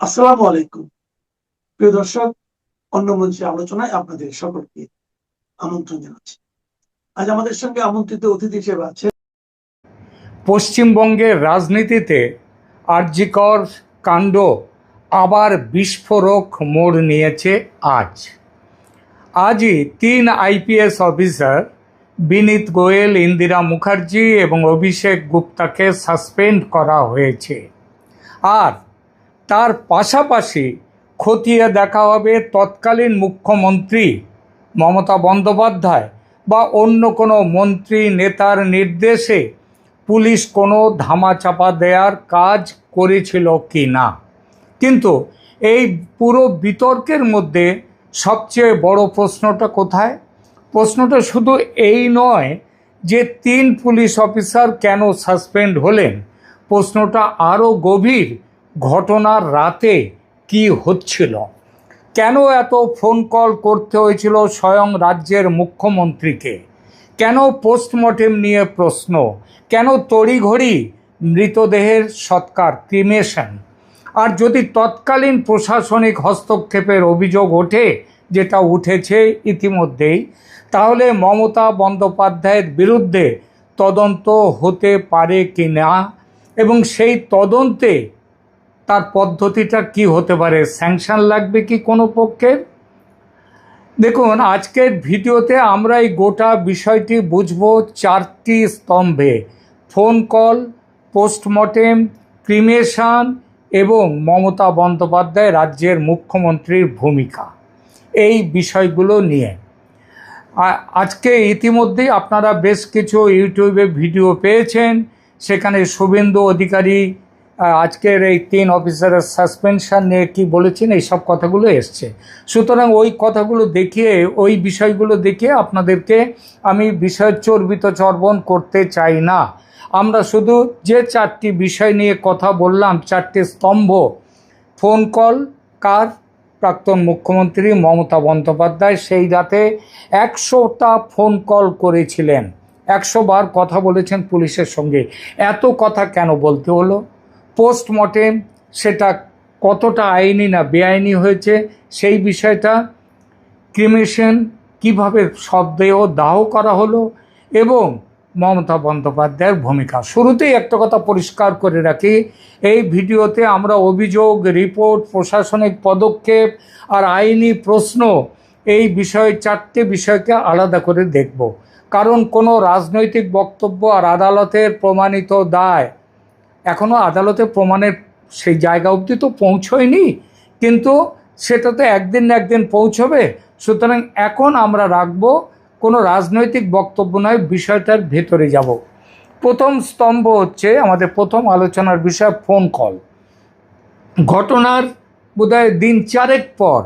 আসসালামু আলাইকুম। প্রিয় দর্শক, অন্য মঞ্চে আলোচনায় আপনাদের সকলকে আমন্ত্রণ জানাচ্ছি। আজ আমাদের সঙ্গে আমন্ত্রিত অতিথি হিসেবে আছে পশ্চিমবঙ্গের রাজনীতিতে আরজিকর কাণ্ড আবার বিস্ফোরক মোড় নিয়েছে আজই 3 আইপিএস অফিসার বিনীত গোয়েল, ইন্দিরা মুখার্জি এবং অভিষেক গুপ্তাকে সাসপেন্ড করা হয়েছে। আর তার পাশাপাশি খতিয়ে দেখা হবে তৎকালীন মুখ্যমন্ত্রী মমতা বন্দ্যোপাধ্যায় বা অন্য কোনো মন্ত্রী নেতার নির্দেশে পুলিশ কোনো ধামাচাপা দেওয়ার কাজ করেছিল কি না। কিন্তু এই পুরো বিতর্কের মধ্যে সবচেয়ে বড় প্রশ্নটা কোথায়? প্রশ্নটা শুধু এই নয় যে 3 পুলিশ অফিসার কেন সাসপেন্ড হলেন, প্রশ্নটা আরও গভীর। ঘটনার রাতে কি হচ্ছিল, কেন এত ফোন কল করতে হয়েছিল স্বয়ং রাজ্যের মুখ্যমন্ত্রীকে, কেন পোস্টমর্টেম নিয়ে প্রশ্ন, কেন তড়িঘড়ি মৃতদেহের সৎকার ক্রিমেশন। আর যদি তৎকালীন প্রশাসনিক হস্তক্ষেপের অভিযোগ ওঠে, যেটা উঠেছে ইতিমধ্যেই, তাহলে মমতা বন্দ্যোপাধ্যায়ের বিরুদ্ধে তদন্ত হতে পারে কি না, এবং সেই তদন্তে তার পদ্ধতিটা কি হতে পারে, স্যাংশন লাগবে কি কোনো পক্ষের। দেখুন, আজকের ভিডিওতে আমরা এই গোটা বিষয়টি বুঝব 4টি স্তম্ভে: ফোন কল, পোস্টমর্টেম, ক্রিমেশন এবং মমতা বন্দ্যোপাধ্যায় রাজ্যের মুখ্যমন্ত্রীর ভূমিকা, এই বিষয়গুলো নিয়ে। আজকে ইতিমধ্যেই আপনারা বেশ কিছু ইউটিউবে ভিডিও পেয়েছেন, সেখানে শুভেন্দু অধিকারী আজকের এই 3 অফিসারের সাসপেনশন নিয়ে কী বলেছেন, এই সব কথাগুলো এসছে। সুতরাং ওই কথাগুলো দেখিয়ে, ওই বিষয়গুলো দেখিয়ে আপনাদেরকে আমি বিষয় চর্বিত চর্বণ করতে চাই না। আমরা শুধু যে 4টি বিষয় নিয়ে কথা বললাম, 4টি স্তম্ভ: ফোন কল কার? প্রাক্তন মুখ্যমন্ত্রী মমতা বন্দ্যোপাধ্যায় সেই রাতে 100টা ফোন কল করেছিলেন, 100 বার কথা বলেছেন পুলিশের সঙ্গে। এত কথা কেন বলতে হলো? পোস্টমর্টেম, সেটা কতটা আইনি না বেআইনি হয়েছে সেই বিষয়টা। ক্রিমেশন, কিভাবে শবদেহ দাহ করা হলো, এবং মমতা বন্দ্যোপাধ্যায়ের ভূমিকা। শুরুতেই একটা কথা পরিষ্কার করে রাখি, এই ভিডিওতে আমরা অভিযোগ, রিপোর্ট, প্রশাসনিক পদক্ষেপ আর আইনি প্রশ্ন, এই বিষয়ে 4টে বিষয়কে আলাদা করে দেখব। কারণ কোনো রাজনৈতিক বক্তব্য আর আদালতের প্রমাণিত দায়, এখনও আদালতে প্রমাণের সেই জায়গা অবধি তো পৌঁছয়নি, কিন্তু সেটা তো একদিন না একদিন পৌঁছবে। সুতরাং এখন আমরা রাখবো কোনো রাজনৈতিক বক্তব্য নয়, বিষয়টার ভেতরে যাব। প্রথম স্তম্ভ হচ্ছে আমাদের প্রথম আলোচনার বিষয় ফোন কল। ঘটনার বোধহয় দিন 4 পর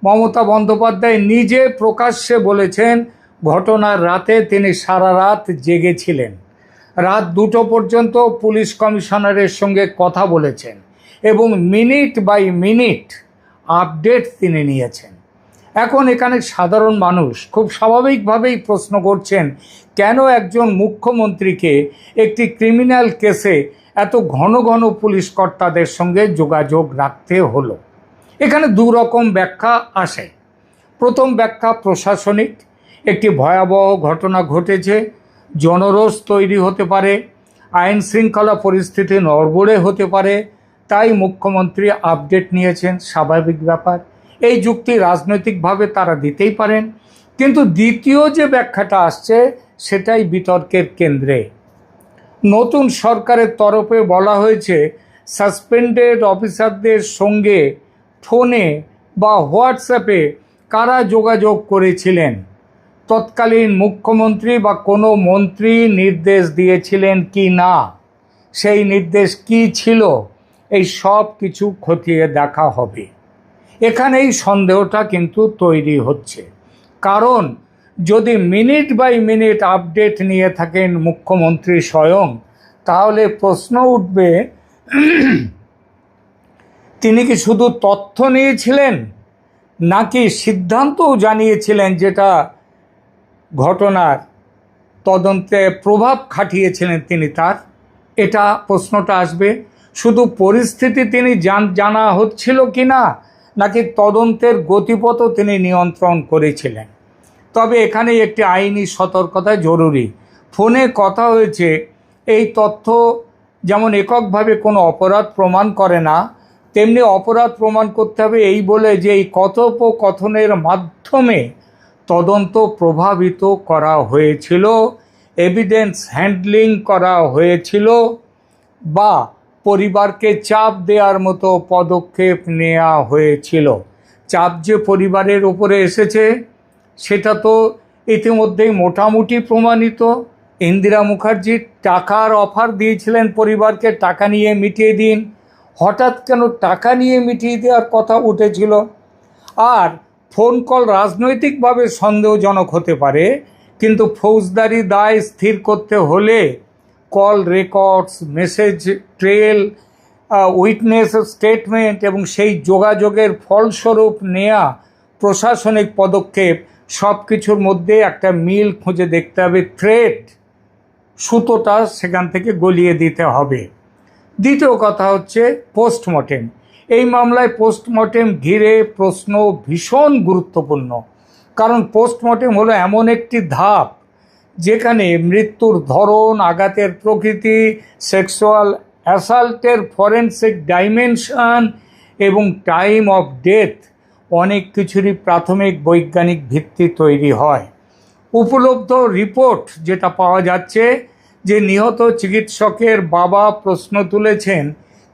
মমতা বন্দ্যোপাধ্যায় নিজে প্রকাশ্যে বলেছেন ঘটনার রাতে তিনি সারা রাত জেগেছিলেন, রাত 2টো পর্যন্ত পুলিশ কমিশনারের সঙ্গে কথা বলেছেন এবং মিনিট বাই মিনিট আপডেট তিনি নিয়েছেন। এখন এখানে সাধারণ মানুষ খুব স্বাভাবিকভাবেই প্রশ্ন করছেন, কেন একজন মুখ্যমন্ত্রীকে একটি ক্রিমিনাল কেসে এত ঘন ঘন পুলিশ কর্তাদের সঙ্গে যোগাযোগ রাখতে হলো? এখানে 2 রকম ব্যাখ্যা আসে। প্রথম ব্যাখ্যা প্রশাসনিক, একটি ভয়াবহ ঘটনা ঘটেছে, জনরোষ তৈরি হতে পারে, আইন শৃঙ্খলা পরিস্থিতি নড়বড়ে হতে পারে, তাই মুখ্যমন্ত্রী আপডেট নিয়েছেন, স্বাভাবিক ব্যাপার। এই যুক্তি রাজনৈতিকভাবে তারা দিতেই পারেন। কিন্তু দ্বিতীয় যে ব্যাখ্যাটা আসছে সেটাই বিতর্কের কেন্দ্রে। নতুন সরকারের তরফে বলা হয়েছে সাসপেন্ডেড অফিসারদের সঙ্গে ফোনে বা হোয়াটসঅ্যাপে কারা যোগাযোগ করেছিলেন, তৎকালীন মুখ্যমন্ত্রী বা কোনো মন্ত্রী নির্দেশ দিয়েছিলেন কি না, সেই নির্দেশ কি ছিল, এই সব কিছু খতিয়ে দেখা হবে। এখানেই সন্দেহটা কিন্তু তৈরি হচ্ছে। কারণ যদি মিনিট বাই মিনিট আপডেট নিয়ে থাকেন মুখ্যমন্ত্রী স্বয়ং, তাহলে প্রশ্ন উঠবে তিনি কি শুধু তথ্য নিয়েছিলেন নাকি সিদ্ধান্তও জানিয়েছিলেন, যেটা ঘটনার তদন্তে প্রভাব খাটিয়েছিলেন তিনি তার? এটা প্রশ্নটা আসবে। শুধু পরিস্থিতি তিনি জানা হচ্ছিল কি না, নাকি তদন্তের গতিপথও তিনি নিয়ন্ত্রণ করেছিলেন। তবে এখানে একটি আইনি সতর্কতা জরুরি। ফোনে কথা হয়েছে এই তথ্য যেমন এককভাবে কোনো অপরাধ প্রমাণ করে না, তেমনি অপরাধ প্রমাণ করতে হবে এই বলে যে এই কথোপকথনের মাধ্যমে তদন্ত প্রভাবিত করা হয়েছিল, এভিডেন্স হ্যান্ডলিং করা হয়েছিল বা পরিবারকে চাপ দেওয়ার মতো পদক্ষেপ নেওয়া হয়েছিল। চাপ যে পরিবারের উপরে এসেছে সেটা তো ইতিমধ্যেই মোটামুটি প্রমাণিত। ইন্দিরা মুখার্জি টাকার অফার দিয়েছিলেন পরিবারকে, টাকা নিয়ে মিটিয়ে দিন। হঠাৎ কেন টাকা নিয়ে মিটিয়ে দেওয়ার কথা উঠেছিল? আর ফোন কল রাজনৈতিকভাবে সন্দেহজনক হতে পারে, কিন্তু ফৌজদারি দায় স্থির করতে হলে call records, message trail, witness statement এবং সেই যোগাযোগের ফলস্বরূপ নেয়া প্রশাসনিক পদক্ষেপ সব কিছুর মধ্যে একটা মিল খুঁজে দেখতে হবে। থ্রেড সুতোটা সেখান থেকে গলিয়ে দিতে হবে। দ্বিতীয় কথা হচ্ছে পোস্টমর্টেম। এই মামলায় পোস্টমর্টেম ঘিরে প্রশ্ন ভীষণ গুরুত্বপূর্ণ, কারণ পোস্টমর্টেম হলো এমন একটি ধাপ যেখানে মৃত্যুর ধরন, আঘাতের প্রকৃতি, সেক্সুয়াল অ্যাসাল্টের ফরেনসিক ডাইমেনশন এবং টাইম অফ ডেথ অনেক কিছুরই প্রাথমিক বৈজ্ঞানিক ভিত্তি তৈরি হয়। উপলব্ধ রিপোর্ট যেটা পাওয়া যাচ্ছে যে নিহত চিকিৎসকের বাবা প্রশ্ন তুলেছেন,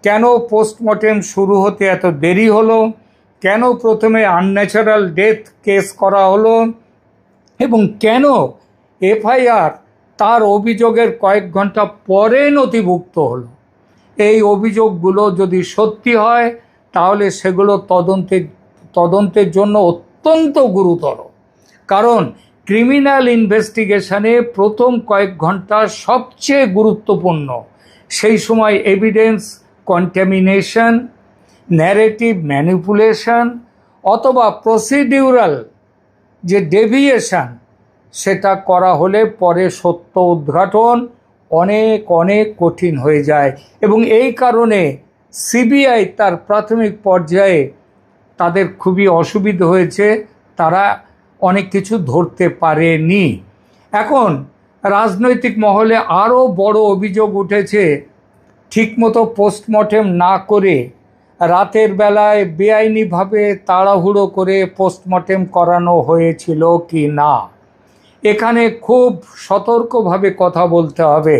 কেন পোস্টমর্টেম শুরু হতে এত দেরি হলো, কেন প্রথমে আনন্যাচারাল ডেথ কেস করা হলো এবং কেন এফআইআর তার অভিযোগের কয়েক ঘন্টা পরে নথিভুক্ত হলো। এই অভিযোগগুলো যদি সত্যি হয় তাহলে সেগুলো তদন্তের জন্য অত্যন্ত গুরুতর, কারণ ক্রিমিনাল ইনভেস্টিগেশনে প্রথম কয়েক ঘন্টা সবচেয়ে গুরুত্বপূর্ণ। সেই সময় এভিডেন্স কন্টামিনেশন, ন্যারেটিভ ম্যানিপুলেশন অথবা প্রসিডিউরাল যে ডেভিয়েশন সেটা করা হলে পরে সত্য উদ্ঘাটন অনেক অনেক কঠিন হয়ে যায়। এবং এই কারণে সিবিআই তার প্রাথমিক পর্যায়ে তাদের খুবই অসুবিধা হয়েছে, তারা অনেক কিছু ধরতে পারেনি। এখন রাজনৈতিক মহলে আরও বড় অভিযোগ উঠেছে, ঠিকমতো পোস্টমর্টেম না করে রাতের বেলায় বেআইনিভাবে তাড়াহুড়ো করে পোস্টমর্টেম করানো হয়েছিল কি না। এখানে খুব সতর্কভাবে কথা বলতে হবে।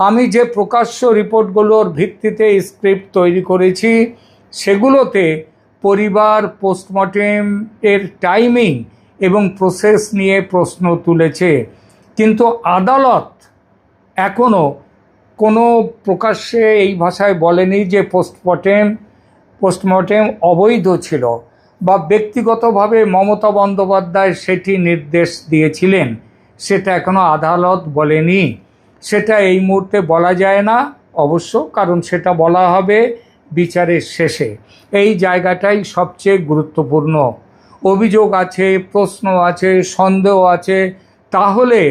আমি যে প্রকাশ্য রিপোর্টগুলোর ভিত্তিতে স্ক্রিপ্ট তৈরি করেছি সেগুলোতে পরিবার পোস্টমর্টেম এর টাইমিং এবং প্রসেস নিয়ে প্রশ্ন তুলেছে, কিন্তু আদালত এখনও কোনো প্রকাশ্যে এই ভাষায় বলেনি যে পোস্টমর্টেম অবৈধ ছিল বা ব্যক্তিগতভাবে মমতা বন্দ্যোপাধ্যায় সেটি নির্দেশ দিয়েছিলেন, সেটা এখনও আদালত বলেনি। সেটা এই মুহূর্তে বলা যায় না অবশ্য, কারণ সেটা বলা হবে বিচারের শেষে। এই জায়গাটাই সবচেয়ে গুরুত্বপূর্ণ। অভিযোগ আছে, প্রশ্ন আছে, সন্দেহ আছে, তাহলে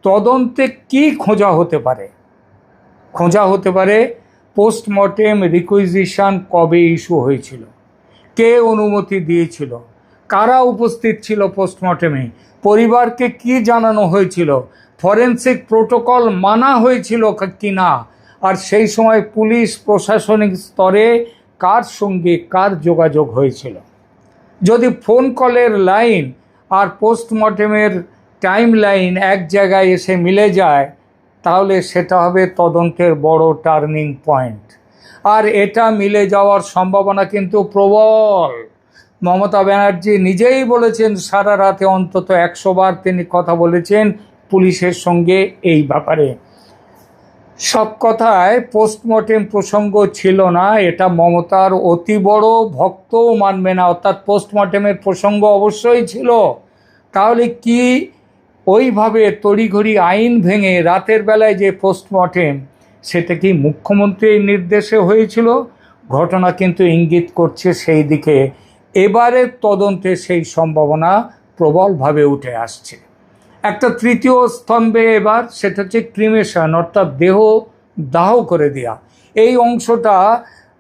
তদন্তে কি খোঁজা হতে পারে? খোঁজা হতে পারে পোস্টমর্টেম রিকুইজিশন কবে ইস্যু হয়েছিল, কে অনুমতি দিয়েছিল, কারা উপস্থিত ছিল পোস্টমর্টেমে, পরিবারকে কি জানানো হয়েছিল, ফরেনসিক প্রোটোকল মানা হয়েছিল কি না, আর সেই সময় পুলিশ প্রশাসনিক স্তরে কার সঙ্গে কার যোগাযোগ হয়েছিল। যদি ফোন কলের লাইন আর পোস্টমর্টেমের টাইম লাইন এক জায়গায় এসে মিলে যায় তাহলে সেটা হবে তদন্তের বড় টার্নিং পয়েন্ট। আর এটা মিলে যাওয়ার সম্ভাবনা কিন্তু প্রবল। মমতা ব্যানার্জি নিজেই বলেছেন সারা রাতে অন্তত 100 বার তিনি কথা বলেছেন পুলিশের সঙ্গে এই ব্যাপারে। সব কথায় পোস্টমর্টেম প্রসঙ্গ ছিল না, এটা মমতার অতি বড় ভক্তও মানবে না, অর্থাৎ পোস্টমর্টেমের প্রসঙ্গ অবশ্যই ছিল। তাহলে কি ওইভাবে তড়িঘড়ি আইন ভেঙে রাতের বেলায় যে পোস্টমর্টেম, সেটা কি মুখ্যমন্ত্রীর নির্দেশে হয়েছিল? ঘটনা কিন্তু ইঙ্গিত করছে সেই দিকে। এবারের তদন্তে সেই সম্ভাবনা প্রবলভাবে উঠে আসছে। একটা তৃতীয় স্তম্ভে এবার, সেটা হচ্ছে ক্রিমেশন, অর্থাৎ দেহ দাহ করে দেওয়া। এই অংশটা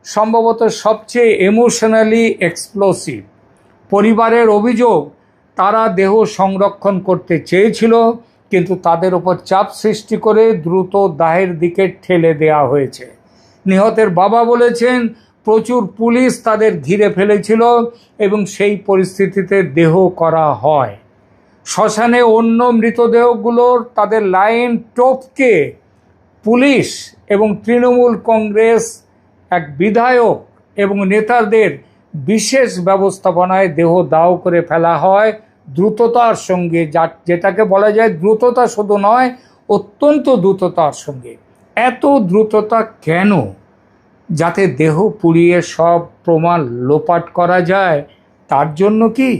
সম্ভবত সবচেয়ে ইমোশনালি এক্সপ্লোসিভ। পরিবারের অভিযোগ, তারা দেহ সংরক্ষণ করতে চেয়েছিল, কিন্তু তাদের ওপর চাপ সৃষ্টি করে দ্রুত দাহের দিকে ঠেলে দেওয়া হয়েছে। নিহতের বাবা বলেছেন প্রচুর পুলিশ তাদের ঘিরে ফেলেছিল এবং সেই পরিস্থিতিতে দেহ করা হয়। শ্মশানে অন্য মৃতদেহগুলোর তাদের লাইন টপকে পুলিশ এবং তৃণমূল কংগ্রেস এক বিধায়ক এবং নেতাদের বিশেষ ব্যবস্থাপনায় দেহ দাহ করে ফেলা হয় দ্রুততার সঙ্গে, যেটাকে বলা যায় দ্রুততা শুধু নয়, অত্যন্ত দ্রুততার সঙ্গে। এত দ্রুততা কেন? যাতে দেহ পুড়িয়ে সব প্রমাণ লোপাট করা যায়, তার জন্য কি?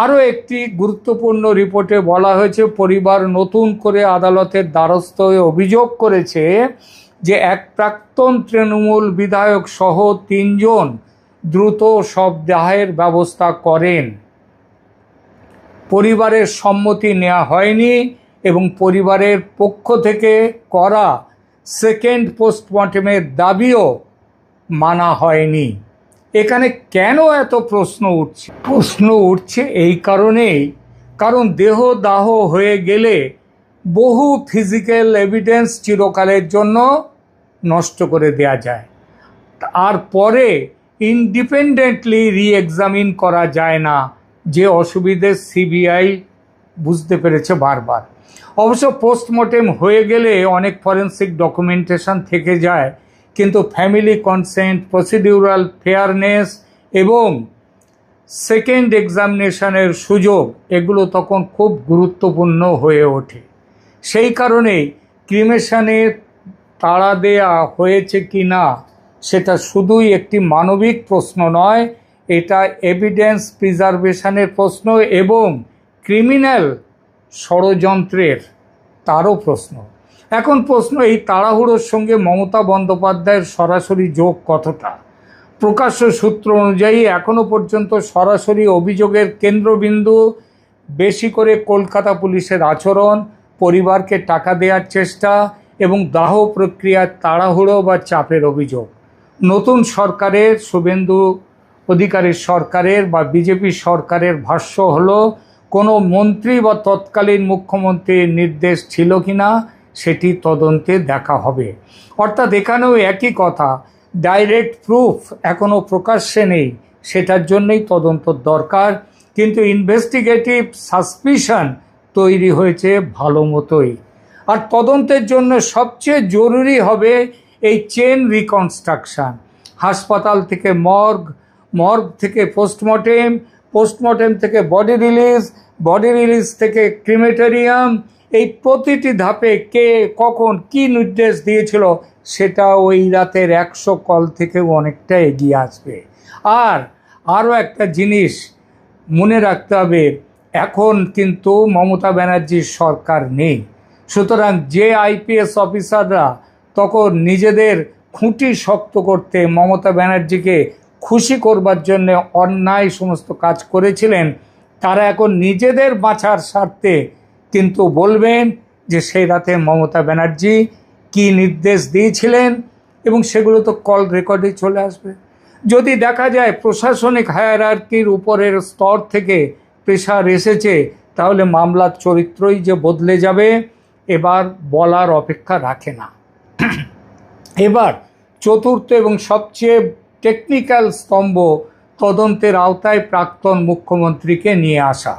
আরও একটি গুরুত্বপূর্ণ রিপোর্টে বলা হয়েছে পরিবার নতুন করে আদালতের দ্বারস্থ হয়ে অভিযোগ করেছে যে এক প্রাক্তন তৃণমূল বিধায়ক সহ 3 জন দ্রুত সব দাহের ব্যবস্থা করেন। পরিবারের সম্মতি নেওয়া হয়নি এবং পরিবারের পক্ষ থেকে করা সেকেন্ড পোস্টমর্টেমের দাবিও মানা হয়নি। এখানে কেন এত প্রশ্ন উঠছে? প্রশ্ন উঠছে এই কারণেই, কারণ দেহ দাহ হয়ে গেলে বহু ফিজিক্যাল এভিডেন্স চিরকালের জন্য নষ্ট করে দেয়া যায়, আর পরে ইন্ডিপেন্ডেন্টলি রি-এক্সামিন করা যায় না, যে অসুবিধে সিবিআই বুঝতে পেরেছে বারবার। অবশ্য পোস্টমর্টেম হয়ে গেলে অনেক ফরেন্সিক ডকুমেন্টেশন থেকে যায়, কিন্তু ফ্যামিলি কনসেন্ট, প্রসিডিউরাল ফেয়ারনেস এবং সেকেন্ড এক্সামিনেশনের সুযোগ, এগুলো তখন খুব গুরুত্বপূর্ণ হয়ে ওঠে। সেই কারণেই ক্রিমেশনে তাড়া দেয়া হয়েছে কি না সেটা শুধুই একটি মানবিক প্রশ্ন নয়, এটা এভিডেন্স প্রিজার্ভেশনের প্রশ্ন এবং ক্রিমিনাল ষড়যন্ত্রের তারও প্রশ্ন। এখন প্রশ্ন, এই তাড়াহুড়োর সঙ্গে মমতা বন্দ্যোপাধ্যায়ের সরাসরি যোগ কতটা? প্রকাশ্য সূত্র অনুযায়ী এখনও পর্যন্ত সরাসরি অভিযোগের কেন্দ্রবিন্দু বেশি করে কলকাতা পুলিশের আচরণ, পরিবারকে টাকা দেওয়ার চেষ্টা এবং দাহ প্রক্রিয়ার তাড়াহুড়ো বা চাপের অভিযোগ। নতুন সরকারের, শুভেন্দু অধিকারীর সরকারের বা বিজেপি সরকারের ভাষ্য হলো কোনো মন্ত্রী বা তৎকালীন মুখ্যমন্ত্রীর নির্দেশ ছিল কিনা সেটি তদন্তে দেখা হবে। অর্থাৎ এখানেও একই কথা, ডাইরেক্ট প্রুফ এখনও প্রকাশ্যে নেই, সেটার জন্যই তদন্ত দরকার, কিন্তু ইনভেস্টিগেটিভ সাসপিশন তৈরি হয়েছে ভালো মতোই। আর তদন্তের জন্য সবচেয়ে জরুরি হবে এই চেন রিকনস্ট্রাকশন। হাসপাতাল থেকে মর্গ, মর্গ থেকে পোস্টমর্টেম, পোস্টমর্টেম থেকে বডি রিলিজ থেকে ক্রিমেটোরিয়াম, এই প্রতিটি ধাপে কে কখন কি নির্দেশ দিয়েছিল সেটা ওই রাতের 100 কল থেকেও অনেকটা এগিয়ে আসবে। আর আরও একটা জিনিস মনে রাখতে হবে, এখন কিন্তু মমতা ব্যানার্জির সরকার নেই, সুতরাং যে আইপিএস অফিসাররা তখন নিজেদের খুঁটি শক্ত করতে মমতা ব্যানার্জিকে খুশি করবার জন্য অন্যায় সমস্ত কাজ করেছিলেন, তারা এখন নিজেদের বাঁচার স্বার্থে কিন্তু বলবেন যে সেই রাতে মমতা ব্যানার্জি কি নির্দেশ দিয়েছিলেন, এবং সেগুলো তো কল রেকর্ডে চলে আসবে। যদি দেখা যায় প্রশাসনিক হায়ারার্কির উপরের স্তর থেকে প্রেশার এসেছে, তাহলে মামলার চরিত্রই যে বদলে যাবে এবার বলার অপেক্ষা রাখে না। এবার চতুর্থ এবং সবচেয়ে টেকনিক্যাল স্তম্ভ, তদন্তের আওতায় প্রাক্তন মুখ্যমন্ত্রীকে নিয়ে আসা।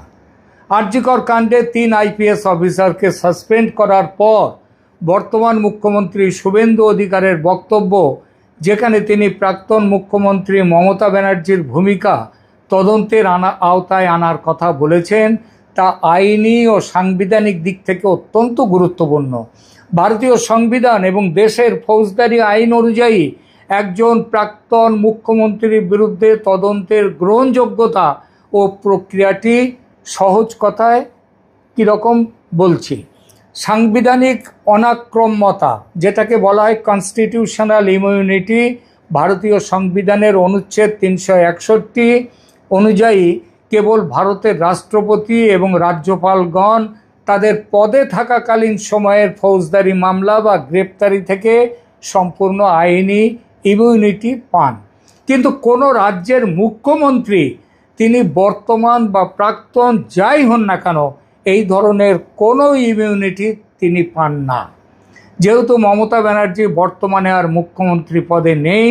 আরজিকর কাণ্ডে 3 আইপিএস অফিসারকে সাসপেন্ড করার পর বর্তমান মুখ্যমন্ত্রী শুভেন্দু অধিকারের বক্তব্য, যেখানে তিনি প্রাক্তন মুখ্যমন্ত্রী মমতা ব্যানার্জির ভূমিকা তদন্তের আওতায় আনার কথা বলেছেন, তা আইনি ও সাংবিধানিক দিক থেকে অত্যন্ত গুরুত্বপূর্ণ। ভারতীয় সংবিধান এবং দেশের ফৌজদারি আইন অনুযায়ী একজন প্রাক্তন মুখ্যমন্ত্রীর বিরুদ্ধে তদন্তের গ্রহণযোগ্যতা ও প্রক্রিয়াটি সহজ কথায় কীরকম বলছি, সাংবিধানিক অনাক্রম্যতা, যেটাকে বলা হয় কনস্টিটিউশনাল ইমিউনিটি, ভারতীয় সংবিধানের অনুচ্ছেদ 361 অনুযায়ী কেবল ভারতের রাষ্ট্রপতি এবং রাজ্যপালগণ তাদের পদে থাকাকালীন সময়ের ফৌজদারি মামলা বা গ্রেপ্তারি থেকে সম্পূর্ণ আইনি ইমিউনিটি পান। কিন্তু কোনো রাজ্যের মুখ্যমন্ত্রী তিনি বর্তমান বা প্রাক্তন যাই হন না কেন এই ধরনের কোনো ইমিউনিটি তিনি পান না। যেহেতু মমতা ব্যানার্জি বর্তমানে আর মুখ্যমন্ত্রী পদে নেই,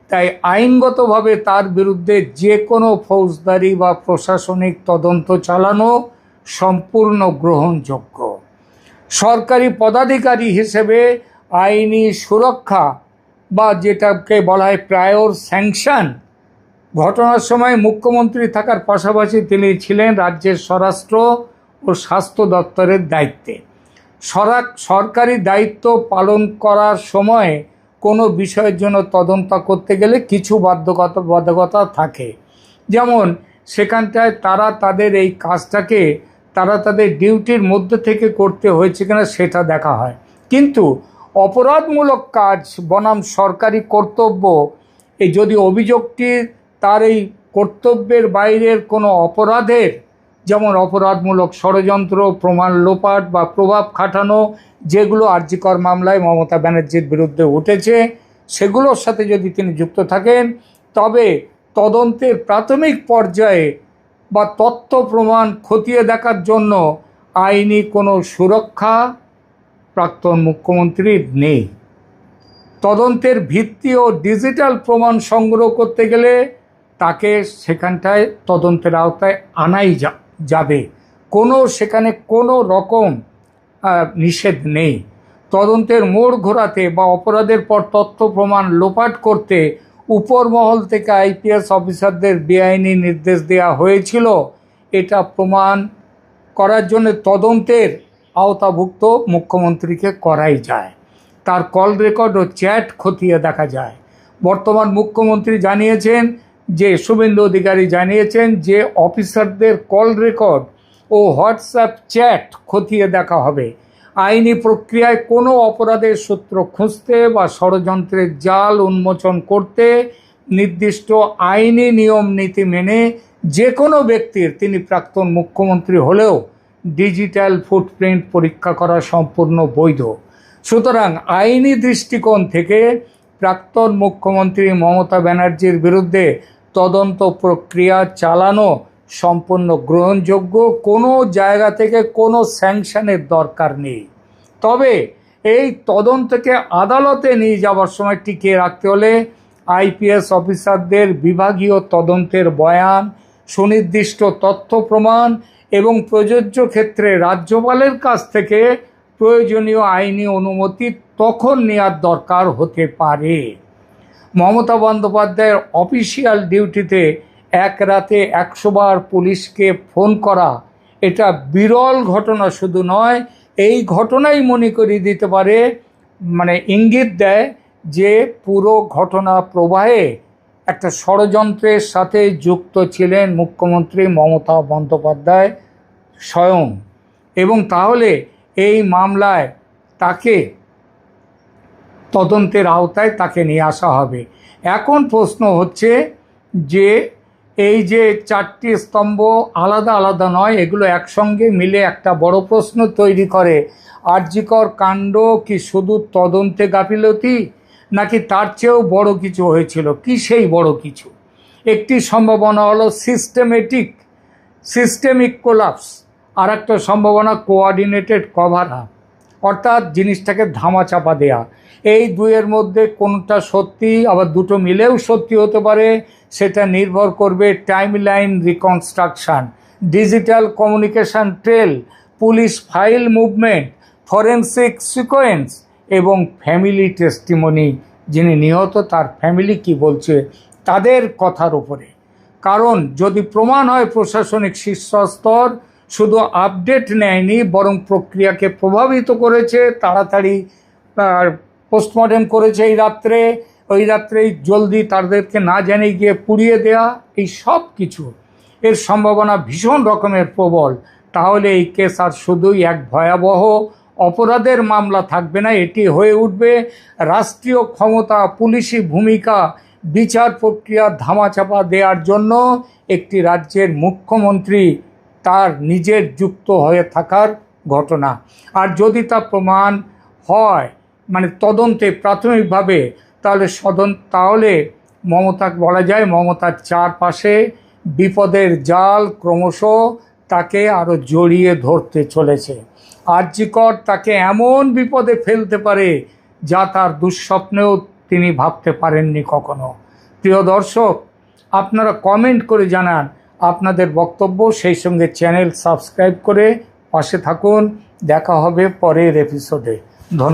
তাই আইনগতভাবে তার বিরুদ্ধে যে কোনো ফৌজদারি বা প্রশাসনিক তদন্ত চালানো সম্পূর্ণ গ্রহণযোগ্য। সরকারি পদাধিকারী হিসেবে আইনি সুরক্ষা বা যেটাকে বলা হয় প্রায়র স্যাংশন, ঘটনার সময় মুখ্যমন্ত্রী থাকার পাশাপাশি তিনি ছিলেন রাজ্যের স্বরাষ্ট্র ও স্বাস্থ্য দপ্তরের দায়িত্বে। সরকারি দায়িত্ব পালন করার সময় কোনো বিষয়ের জন্য তদন্ত করতে গেলে কিছু বাধ্যবাধকতা থাকে, যেমন সেখানটায় তারা তাদের এই কাজটাকে তারা তাদের ডিউটির মধ্যে থেকে করতে হয়েছে কিনা সেটা দেখা হয়। কিন্তু অপরাধমূলক কাজ বনাম সরকারি কর্তব্য, এই যদি অভিযোগটি তার এই কর্তব্যের বাইরের কোনো অপরাধের, যেমন অপরাধমূলক ষড়যন্ত্র, প্রমাণ লোপাট বা প্রভাব খাটানো, যেগুলো আরজিকর মামলায় মমতা ব্যানার্জির বিরুদ্ধে উঠেছে, সেগুলোর সাথে যদি তিনি যুক্ত থাকেন, তবে তদন্তের প্রাথমিক পর্যায়ে বা তথ্য প্রমাণ খতিয়ে দেখার জন্য আইনি কোনো সুরক্ষা প্রাক্তন মুখ্যমন্ত্রীর নেই। তদন্তের ভিত্তি ও ডিজিটাল প্রমাণ সংগ্রহ করতে গেলে তাকে সেখানটায় তদন্তের আওতায় আনাই যাবে, সেখানে কোনো রকম নিষেধ নেই। তদন্তের মোড় ঘোরাতে বা অপরাধের পর তথ্য প্রমাণ লোপাট করতে উপর মহল থেকে আইপিএস অফিসারদের বেআইনি নির্দেশ দেওয়া হয়েছিল, এটা প্রমাণ করার জন্য তদন্তের আওতাভুক্ত মুখ্যমন্ত্রীকে করাই যায়। তার কল রেকর্ড ও চ্যাট খতিয়ে দেখা যায়। বর্তমান মুখ্যমন্ত্রী জানিয়েছেন যে, শুভেন্দু অধিকারী জানিয়েছেন যে অফিসারদের কল রেকর্ড ও হোয়াটসঅ্যাপ চ্যাট খতিয়ে দেখা হবে। আইনি প্রক্রিয়ায় কোনো অপরাধের সূত্র খুঁজতে বা ষড়যন্ত্রের জাল উন্মোচন করতে নির্দিষ্ট আইনি নিয়ম নীতি মেনে যে কোনো ব্যক্তির, তিনি প্রাক্তন মুখ্যমন্ত্রী হলেও, ডিজিটাল ফুটপ্রিন্ট পরীক্ষা করা সম্পূর্ণ বৈধ। সুতরাং আইনি দৃষ্টিকোণ থেকে প্রাক্তন মুখ্যমন্ত্রী মমতা ব্যানার্জির বিরুদ্ধে তদন্ত প্রক্রিয়া চালানো সম্পূর্ণ গ্রহণযোগ্য। কোনো জায়গা থেকে কোনো স্যাংশনের দরকার নেই। তবে এই তদন্তকে আদালতে নিয়ে যাওয়ার সময় টিকিয়ে রাখতে হলে আইপিএস অফিসারদের বিভাগীয় তদন্তের বয়ান, সুনির্দিষ্ট তথ্য প্রমাণ এবং প্রযোজ্য ক্ষেত্রে রাজ্যপালের কাছ থেকে প্রয়োজনীয় আইনি অনুমতি তখন নেওয়ার দরকার হতে পারে। মমতা বন্দ্যোপাধ্যায়ের অফিসিয়াল ডিউটিতে এক রাতে 100 বার পুলিশকে ফোন করা, এটা বিরল ঘটনা শুধু নয়, এই ঘটনাই মনে করিয়ে দিতে পারে, ইঙ্গিত দেয় যে পুরো ঘটনা প্রবাহে একটা ষড়যন্ত্রের সাথে যুক্ত ছিলেন মুখ্যমন্ত্রী মমতা বন্দ্যোপাধ্যায় স্বয়ং। এবং তাহলে এই মামলায় তাকে তদন্তের আওতায় তাকে নিয়ে আসা হবে। এখন প্রশ্ন হচ্ছে যে এই যে 4টি স্তম্ভ আলাদা আলাদা নয়, এগুলো একসঙ্গে মিলে একটা বড় প্রশ্ন তৈরি করে। আরজিকর কাণ্ড কি শুধু তদন্তে গাফিলতি, নাকি তার চেয়েও বড় কিছু হয়েছিল? কি সেই বড় কিছু? একটি সম্ভাবনা হলো সিস্টেমিক কোলাপস, আর একটা সম্ভাবনা কোঅর্ডিনেটেড কভার আপ, অর্থাৎ জিনিসটাকে ধামাচাপা দেয়া। এই দুইয়ের মধ্যে কোনটা সত্যি, আবার দুটো মিলেও সত্যি হতে পারে, সেটা নির্ভর করবে timeline reconstruction, digital communication trail, police file movement, forensic sequence এবং ফ্যামিলি টেস্টিমনি, যিনি নিহত তার ফ্যামিলি কি বলছে তাদের কথার উপরে। কারণ যদি প্রমাণ হয় প্রশাসনিক শীর্ষস্তর শুধু আপডেট নেয়নি, বরং প্রক্রিয়াকে প্রভাবিত করেছে, তাড়াতাড়ি পোস্টমর্টেম করেছে ওই রাত্রেই জলদি তাদেরকে না জানিয়ে গিয়ে পুড়িয়ে দেয়া, এই সব কিছু এর সম্ভাবনা ভীষণ রকমের প্রবল। তাহলে এই কেস আর শুধুই এক ভয়াবহ অপরাধের মামলা থাকবে না, এটি হয়ে উঠবে রাষ্ট্রীয় ক্ষমতা, পুলিশি ভূমিকা, বিচার প্রক্রিয়া ধামাচাপা দেওয়ার জন্য একটি রাজ্যের মুখ্যমন্ত্রী তার নিজের যুক্ত হয়ে থাকার ঘটনা। আর যদি তা প্রমাণ হয় মানে তদন্তে প্রাথমিকভাবে, তাহলে মমতাকে বলা যায় মমতার চারপাশে বিপদের জাল ক্রমশ তাকে আরও জড়িয়ে ধরতে চলেছে। আর.জি. কর তাকে এমন বিপদে ফেলতে পারে যা তার দুঃস্বপ্নেও তিনি ভাবতে পারেননি কখনো। প্রিয় দর্শক, আপনারা কমেন্ট করে জানান আপনাদের বক্তব্য, সেই সঙ্গে চ্যানেল সাবস্ক্রাইব করে পাশে থাকুন। দেখা হবে পরের এপিসোডে। ধন্যবাদ।